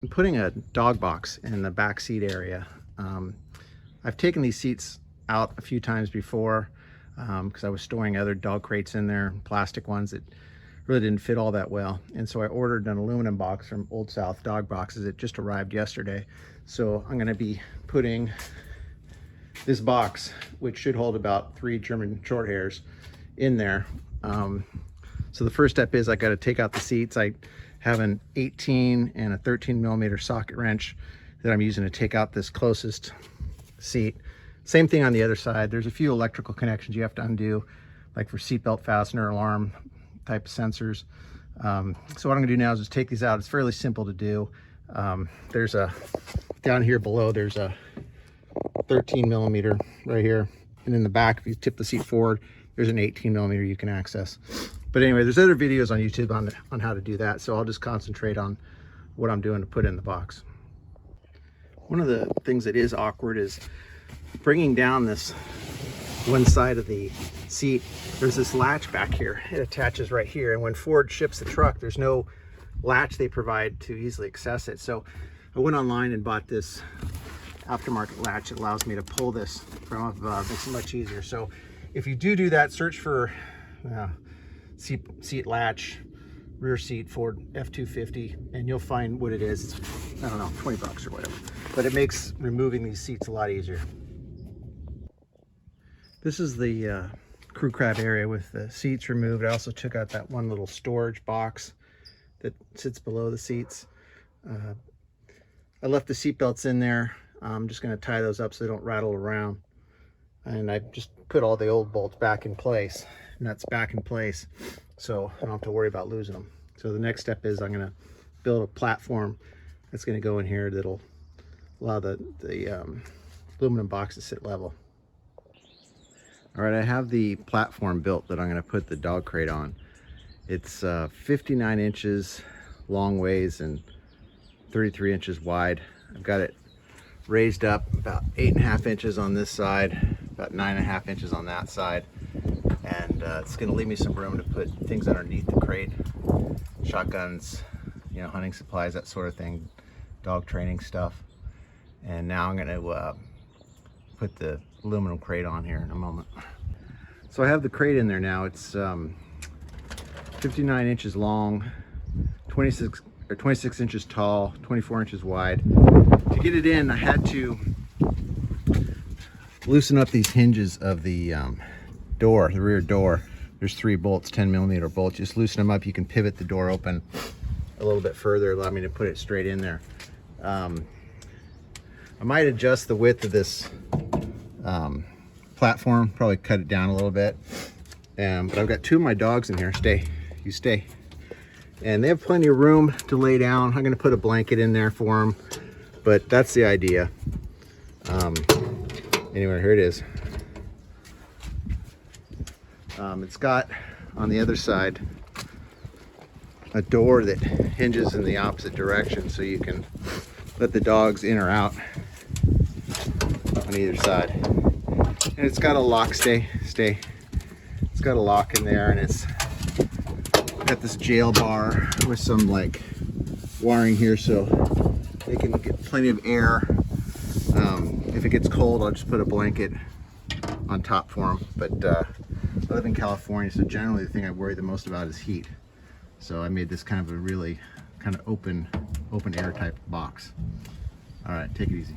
I'm putting a dog box in the back seat area. I've taken these seats out a few times before because I was storing other dog crates in there, plastic ones that really didn't fit all that well. And so I ordered an aluminum box from Old South Dog Boxes. It just arrived yesterday. So I'm gonna be putting this box, which should hold about 3 German short hairs, in there. So the first step is I got to take out the seats. I have an 18 and a 13 millimeter socket wrench that I'm using to take out this closest seat. Same thing on the other side. There's a few electrical connections you have to undo, like for seatbelt fastener, alarm type of sensors. So what I'm gonna do now is just take these out. It's fairly simple to do. There's a, down here below, there's a 13 millimeter right here. And in the back, if you tip the seat forward, there's an 18 millimeter you can access. But anyway, there's other videos on YouTube on how to do that. So I'll just concentrate on what I'm doing to put in the box. One of the things that is awkward is bringing down this one side of the seat. There's this latch back here. It attaches right here. And when Ford ships the truck, there's no latch they provide to easily access it. So I went online and bought this aftermarket latch. It allows me to pull this from up above. Makes it much easier. So if you do that, search for seat latch, rear seat Ford F-250, and you'll find what it is. It's, I don't know, 20 bucks or whatever. But it makes removing these seats a lot easier. This is the crew cab area with the seats removed. I also took out that one little storage box that sits below the seats. I left the seat belts in there. I'm just going to tie those up so they don't rattle around. And I just put all the old bolts back in place, nuts back in place, so I don't have to worry about losing them. So the next step is I'm going to build a platform that's going to go in here that'll allow the aluminum box to sit level. All right, I have the platform built that I'm going to put the dog crate on. It's 59 inches long ways and 33 inches wide. I've got it raised up about 8.5 inches on this side, about 9.5 inches on that side, and it's going to leave me some room to put things underneath the crate, shotguns, you know, hunting supplies, that sort of thing, dog training stuff. And now I'm going to put the aluminum crate on here in a moment. So I have the crate in there now. It's 59 inches long, 26 inches tall, 24 inches wide. To get it in, I had to loosen up these hinges of the door, the rear door. There's 3 bolts, 10 millimeter bolts. Just loosen them up. You can pivot the door open a little bit further, allow me to put it straight in there. I might adjust the width of this platform, probably cut it down a little bit. But I've got 2 of my dogs in here. Stay, you stay. And they have plenty of room to lay down. I'm gonna put a blanket in there for them, but that's the idea. Anyway, here it is. It's got on the other side a door that hinges in the opposite direction, so you can let the dogs in or out on either side. And it's got a lock, stay. It's got a lock in there, and it's got this jail bar with some like wiring here so they can get plenty of air. If it gets cold, I'll just put a blanket on top for them. But I live in California, so generally the thing I worry the most about is heat. So I made this kind of a really kind of open air type box. All right, take it easy.